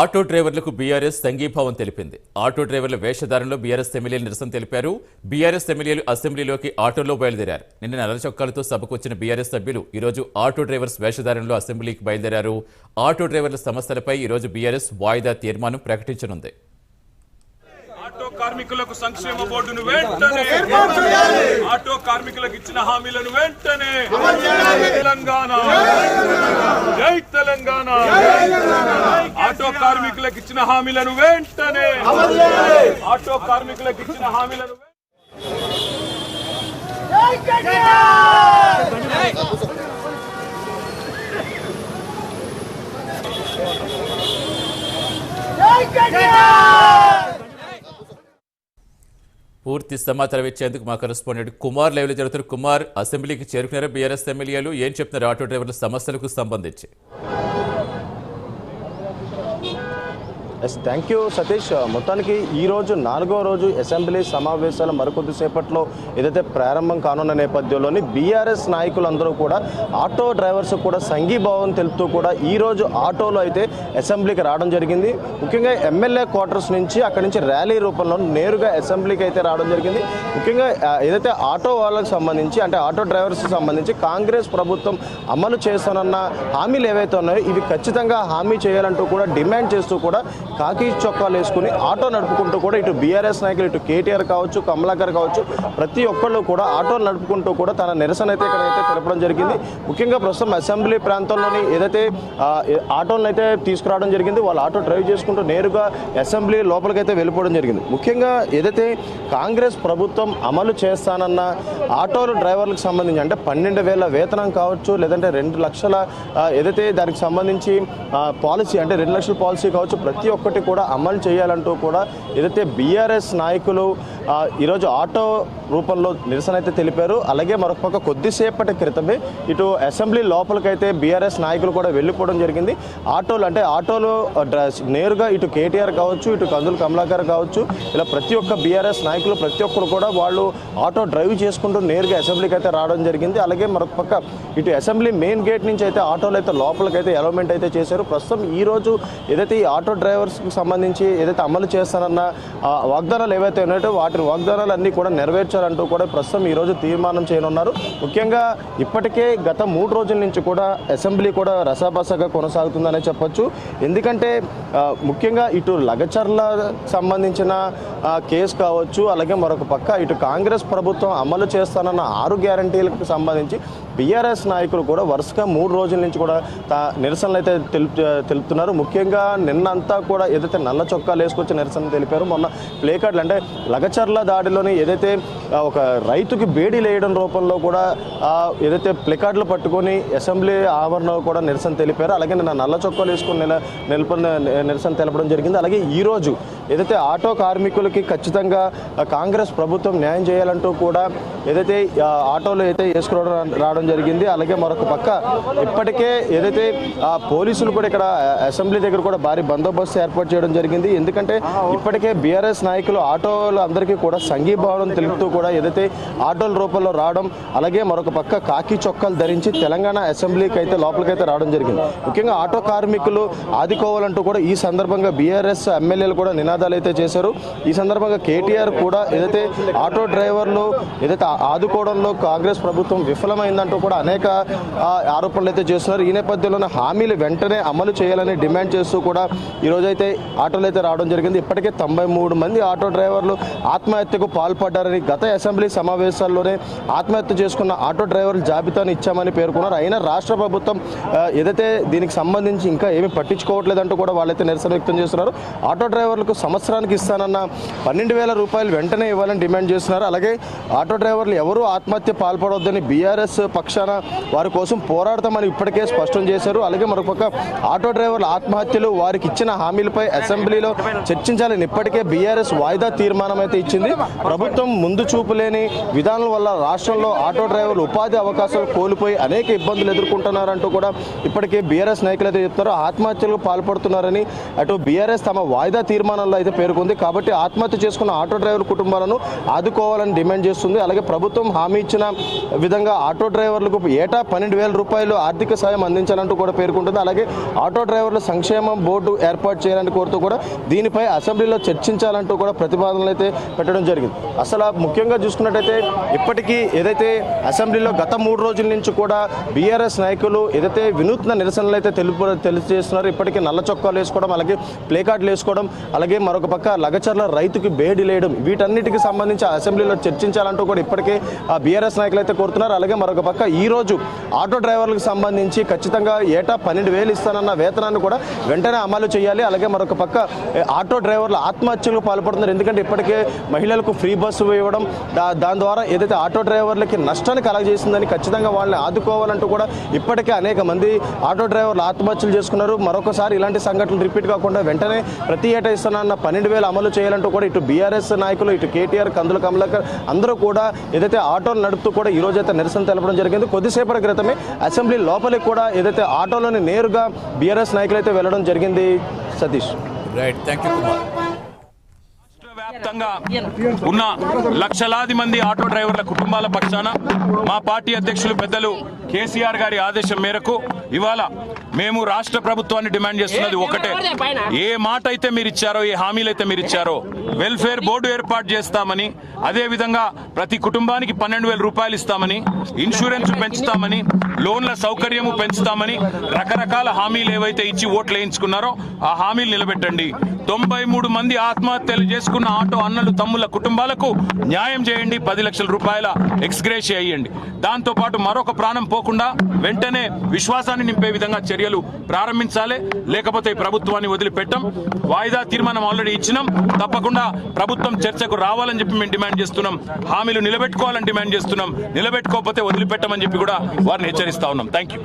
Auto డ్రైవర్లకు BRS సంఘీభావం తెలిపింది. ఆటో డ్రైవర్ల వేషధారణలో బీఆర్ఎస్ ఎమ్మెల్యేలు నిరసన తెలిపారు. బీఆర్ఎస్ ఎమ్మెల్యేలు అసెంబ్లీలోకి ఆటోలో బయలుదేరారు. నిన్న నల్ల చొక్కాలతో సభకు వచ్చిన బీఆర్ఎస్ సభ్యులు ఈరోజు ఆటో డ్రైవర్స్ వేషధారణలో అసెంబ్లీకి బయలుదేరారు. ఆటో డ్రైవర్ల సమస్యలపై ఈరోజు బీఆర్ఎస్ వాయిదా తీర్మానం ప్రకటించనుంది. ఆటో కార్మికులకు సంక్షేమ బోర్డును వెంటనే ఆటో కార్మికులకు ఇచ్చిన హామీలను వెంటనే తెలంగాణ జై తెలంగాణ ఆటో కార్మికులకు ఇచ్చిన హామీలను వెంటనే ఆటో కార్మికులకు ఇచ్చిన హామీలను పూర్తి సమాచారం ఇచ్చేందుకు మా కరెస్పాండెంట్ కుమార్ లైవ్లో జరుగుతున్న కుమార్, అసెంబ్లీకి చేరుకున్నారా బీఆర్ఎస్ ఎమ్మెల్యేలు? ఏం చెప్తున్నారు ఆటో డ్రైవర్ల సమస్యలకు సంబంధించి? Thank you Satish. మొత్తానికి ఈరోజు 4వ రోజు అసెంబ్లీ సమావేశాలు మరికొద్దిసేపట్లో ఏదైతే ప్రారంభం కానున్న నేపథ్యంలోని బీఆర్ఎస్ నాయకులందరూ కూడా ఆటో డ్రైవర్స్ కూడా సంఘీభావం తెలుపుతూ కూడా ఈరోజు ఆటోలో అయితే అసెంబ్లీకి రావడం జరిగింది. ముఖ్యంగా ఎమ్మెల్యే క్వార్టర్స్ నుంచి అక్కడి నుంచి ర్యాలీ రూపంలో నేరుగా అసెంబ్లీకి అయితే రావడం జరిగింది. ముఖ్యంగా ఏదైతే ఆటో వాళ్ళకి సంబంధించి అంటే ఆటో డ్రైవర్స్కి సంబంధించి కాంగ్రెస్ ప్రభుత్వం అమలు చేస్తానన్న హామీలు ఏవైతే ఉన్నాయో ఇవి ఖచ్చితంగా హామీ చేయాలంటూ కూడా డిమాండ్ చేస్తూ కూడా కాకి చొక్కాలు వేసుకుని ఆటో నడుపుకుంటూ కూడా ఇటు బీఆర్ఎస్ నాయకులు ఇటు కేటీఆర్ కావచ్చు, కమలాకర్ కావచ్చు, ప్రతి ఒక్కళ్ళు కూడా ఆటోలు నడుపుకుంటూ కూడా తన నిరసన అయితే ఇక్కడైతే తెలపడం జరిగింది. ముఖ్యంగా ప్రస్తుతం అసెంబ్లీ ప్రాంతంలోని ఏదైతే ఆటోలను అయితే తీసుకురావడం జరిగింది, వాళ్ళు ఆటో డ్రైవ్ చేసుకుంటూ నేరుగా అసెంబ్లీ లోపలికైతే వెళ్ళిపోవడం జరిగింది. ముఖ్యంగా ఏదైతే కాంగ్రెస్ ప్రభుత్వం అమలు చేస్తానన్న ఆటోలు డ్రైవర్లకు సంబంధించి అంటే 12,000 వేతనం కావచ్చు, లేదంటే 2 లక్షల ఏదైతే దానికి సంబంధించి పాలసీ అంటే 2 లక్షల పాలసీ కావచ్చు, ప్రతి ఒక్కటి కూడా అమలు చేయాలంటూ కూడా ఏదైతే బీఆర్ఎస్ నాయకులు ఈరోజు ఆటో రూపంలో నిరసన అయితే తెలిపారు. అలాగే మరొక పక్క కొద్దిసేపటి క్రితమే ఇటు అసెంబ్లీ లోపలికైతే బీఆర్ఎస్ నాయకులు కూడా వెళ్ళిపోవడం జరిగింది. ఆటోలు నేరుగా ఇటు కేటీఆర్ కావచ్చు, ఇటు కందులు కమలాకర్ కావచ్చు, ఇలా ప్రతి ఒక్క బీఆర్ఎస్ నాయకులు ప్రతి ఒక్కరు కూడా వాళ్ళు ఆటో డ్రైవ్ చేసుకుంటూ నేరుగా అసెంబ్లీకి అయితే రావడం జరిగింది. అలాగే మరొక పక్క ఇటు అసెంబ్లీ మెయిన్ గేట్ నుంచి అయితే ఆటోలు అయితే లోపలికైతే అలౌమెంట్ అయితే చేశారు. ప్రస్తుతం ఈరోజు ఏదైతే ఈ ఆటో డ్రైవర్స్కి సంబంధించి ఏదైతే అమలు చేస్తానన్న వాగ్దానాలు ఏవైతే ఉన్నాయో వాటి వాగ్దానాలన్నీ కూడా నెరవేర్చాలంటూ కూడా ప్రస్తుతం ఈరోజు తీర్మానం చేయనున్నారు. ముఖ్యంగా ఇప్పటికే గత 3 రోజుల నుంచి కూడా అసెంబ్లీ కూడా రసాబసగా కొనసాగుతుందనే చెప్పొచ్చు. ఎందుకంటే ముఖ్యంగా ఇటు లగచర్ల సంబంధించిన కేసు కావచ్చు, అలాగే మరొక పక్క ఇటు కాంగ్రెస్ ప్రభుత్వం అమలు చేస్తానన్న 6 గ్యారంటీలకు సంబంధించి బీఆర్ఎస్ నాయకులు కూడా వరుసగా 3 రోజుల నుంచి కూడా నిరసనలు అయితే తెలుపుతున్నారు. ముఖ్యంగా నిన్నంతా కూడా ఏదైతే నల్ల చొక్కాలు వేసుకొచ్చి నిరసన తెలిపారు. మొన్న ప్లే కార్డులు అంటే లగచర్ల దాడిలోని ఏదైతే ఒక రైతుకి బేడీ లేయడం రూపంలో కూడా ఏదైతే ప్లే కార్డులు పట్టుకొని అసెంబ్లీ ఆవరణలో కూడా నిరసన తెలిపారు. అలాగే నిన్న నల్ల చొక్కాలు వేసుకొని నిరసన తెలపడం జరిగింది. అలాగే ఈరోజు ఏదైతే ఆటో కార్మికులకి ఖచ్చితంగా కాంగ్రెస్ ప్రభుత్వం న్యాయం చేయాలంటూ కూడా ఏదైతే ఆటోలు అయితే రావడం జరిగింది. అలాగే మరొక పక్క ఇప్పటికే ఏదైతే పోలీసులు కూడా ఇక్కడ అసెంబ్లీ దగ్గర కూడా భారీ బందోబస్తు ఏర్పాటు చేయడం జరిగింది. ఎందుకంటే ఇప్పటికే బీఆర్ఎస్ నాయకులు ఆటోలు అందరికీ కూడా సంఘీభావం తెలుపుతూ కూడా ఏదైతే ఆటోల రూపంలో రావడం, అలాగే మరొక పక్క కాకి చొక్కాలు ధరించి తెలంగాణ అసెంబ్లీకి అయితే లోపలికైతే రావడం జరిగింది. ముఖ్యంగా ఆటో కార్మికులు ఆదుకోవాలంటూ కూడా ఈ సందర్భంగా బీఆర్ఎస్ ఎమ్మెల్యేలు కూడా నినాదాలు అయితే చేశారు. ఈ సందర్భంగా కేటీఆర్ కూడా ఏదైతే ఆటో డ్రైవర్లు ఏదైతే ఆదుకోవడంలో కాంగ్రెస్ ప్రభుత్వం విఫలమైందంటూ కూడా అనేక ఆరోపణలు అయితే చేస్తున్నారు. ఈ నేపథ్యంలోనే హామీలు వెంటనే అమలు చేయాలని డిమాండ్ చేస్తూ కూడా ఈరోజైతే ఆటోలు అయితే రావడం జరిగింది. ఇప్పటికే 93 మంది ఆటో డ్రైవర్లు ఆత్మహత్యకు పాల్పడ్డారని గత అసెంబ్లీ సమావేశాల్లోనే ఆత్మహత్య చేసుకున్న ఆటో డ్రైవర్ల జాబితాను ఇచ్చామని పేర్కొన్నారు. అయినా రాష్ట్ర ప్రభుత్వం ఏదైతే దీనికి సంబంధించి ఇంకా ఏమీ పట్టించుకోవట్లేదంటూ కూడా వాళ్ళైతే నిరసన వ్యక్తం చేస్తున్నారు. ఆటో డ్రైవర్లకు సంవత్సరానికి ఇస్తానన్న 12,000 రూపాయలు వెంటనే ఇవ్వాలని డిమాండ్ చేస్తున్నారు. అలాగే ఆటో డ్రైవర్లు ఎవరూ ఆత్మహత్య పాల్పడవద్దని బీఆర్ఎస్ పక్షాన వారి కోసం పోరాడతామని ఇప్పటికే స్పష్టం చేశారు. అలాగే మరొక ఆటో డ్రైవర్ల ఆత్మహత్యలు వారికి ఇచ్చిన హామీలపై అసెంబ్లీలో చర్చించాలని ఇప్పటికే బీఆర్ఎస్ వాయిదా తీర్మానం అయితే ఇచ్చింది. ప్రభుత్వం ముందు చూపు లేని విధానం వల్ల రాష్ట్రంలో ఆటో డ్రైవర్లు ఉపాధి అవకాశాలు కోల్పోయి అనేక ఇబ్బందులు ఎదుర్కొంటున్నారంటూ కూడా ఇప్పటికే బీఆర్ఎస్ నాయకులు అయితే చెప్తారు. ఆత్మహత్యలకు పాల్పడుతున్నారని అటు బీఆర్ఎస్ తమ వాయిదా తీర్మానంలో తీరాల్లో అయితే పేర్కొంది. కాబట్టి ఆత్మహత్య చేసుకున్న ఆటో డ్రైవర్ కుటుంబాలను ఆదుకోవాలని డిమాండ్ చేస్తుంది. అలాగే ప్రభుత్వం హామీ ఇచ్చిన విధంగా ఆటో డ్రైవర్లకు ఏటా 12,000 రూపాయలు ఆర్థిక సాయం అందించాలంటూ కూడా పేర్కొంటుంది. అలాగే ఆటో డ్రైవర్ల సంక్షేమం బోర్డు ఏర్పాటు చేయాలని కోరుతూ కూడా దీనిపై అసెంబ్లీలో చర్చించాలంటూ కూడా ప్రతిపాదనలు అయితే పెట్టడం జరిగింది. అసలు ముఖ్యంగా చూసుకున్నట్టయితే ఇప్పటికీ ఏదైతే అసెంబ్లీలో గత 3 రోజుల నుంచి కూడా బీఆర్ఎస్ నాయకులు ఏదైతే వినూత్న నిరసనలు అయితే తెలియజేస్తున్నారు. ఇప్పటికీ నల్ల చొక్కాలు వేసుకోవడం, అలాగే ప్లే కార్డులు వేసుకోవడం, అలాగే మరొక పక్క లగచర్ల రైతుకి బేడి లేయడం, వీటన్నిటికి సంబంధించి అసెంబ్లీలో చర్చించాలంటూ కూడా ఇప్పటికే బీఆర్ఎస్ నాయకులు అయితే కోరుతున్నారు. అలాగే మరొక పక్క ఈ రోజు ఆటో డ్రైవర్లకు సంబంధించి ఖచ్చితంగా ఏటా 12,000 ఇస్తానన్న వేతనాన్ని కూడా వెంటనే అమలు చేయాలి. అలాగే మరొక పక్క ఆటో డ్రైవర్లు ఆత్మహత్యలకు పాల్పడుతున్నారు. ఎందుకంటే ఇప్పటికే మహిళలకు ఫ్రీ బస్సు ఇవ్వడం, దాని ద్వారా ఏదైతే ఆటో డ్రైవర్లకి నష్టాన్ని కలగజేసిందని ఖచ్చితంగా వాళ్ళని ఆదుకోవాలంటూ కూడా ఇప్పటికే అనేక మంది ఆటో డ్రైవర్లు ఆత్మహత్యలు చేసుకున్నారు. మరొకసారి ఇలాంటి సంఘటనలు రిపీట్ కాకుండా వెంటనే ప్రతి ఏటా ఇస్తానన్న 12,000 అమలు చేయాలంటూ కూడా ఇటు బీఆర్ఎస్ నాయకులు, ఇటు కేటీఆర్, కందుల కమలాకర్ అందరూ కూడా ఏదైతే ఆటోలు నడుపుతూ కూడా ఈ రోజు అయితే నిరసన తెలపడం జరిగింది. కొద్దిసేపటి క్రితమే అసెంబ్లీ లోపలికి కూడా ఏదైతే ఆటోలోని నేరుగా బీఆర్ఎస్ నాయకులు అయితే వెళ్ళడం జరిగింది. Satish, right, thank you Kumar. వ్యాప్తంగా ఉన్న లక్షలాది మంది ఆటో డ్రైవర్ల కుటుంబాల పక్షాన మా పార్టీ అధ్యక్షులు పెద్దలు కేసీఆర్ గారి ఆదేశం మేరకు ఇవాళ మేము రాష్ట్ర ప్రభుత్వాన్ని డిమాండ్ చేస్తున్నది ఒకటే. ఏ మాట అయితే మీరు ఇచ్చారో, ఏ హామీలు అయితే మీరు ఇచ్చారో, వెల్ఫేర్ బోర్డు ఏర్పాటు చేస్తామని, అదేవిధంగా ప్రతి కుటుంబానికి 12,000 రూపాయలు ఇస్తామని, ఇన్సూరెన్స్ పెంచుతామని, లోన్ల సౌకర్యము పెంచుతామని రకరకాల హామీలు ఏవైతే ఇచ్చి ఓట్లు వేయించుకున్నారో ఆ హామీలు నిలబెట్టండి. 93 మంది ఆత్మహత్యలు చేసుకున్న ఆటో అన్నలు తమ్ముల కుటుంబాలకు న్యాయం చేయండి. 10 లక్షల రూపాయల ఎక్స్గ్రేషియా ఇవ్వండి. దాంతోపాటు మరొక ప్రాణం పోకుండా వెంటనే విశ్వాసాన్ని నింపే విధంగా చర్యలు ప్రారంభించాలి. లేకపోతే ఈ ప్రభుత్వాన్ని వదిలిపెట్టం. వాయిదా తీర్మానం ఆల్రెడీ ఇచ్చినాం. తప్పకుండా ప్రభుత్వం చర్చకు రావాలని చెప్పి మేము డిమాండ్ చేస్తున్నాం. హామీలు నిలబెట్టుకోవాలని డిమాండ్ చేస్తున్నాం. నిలబెట్టుకోకపోతే వదిలిపెట్టమని చెప్పి కూడా వారిని హెచ్చరిస్తా ఉన్నాం. Thank you.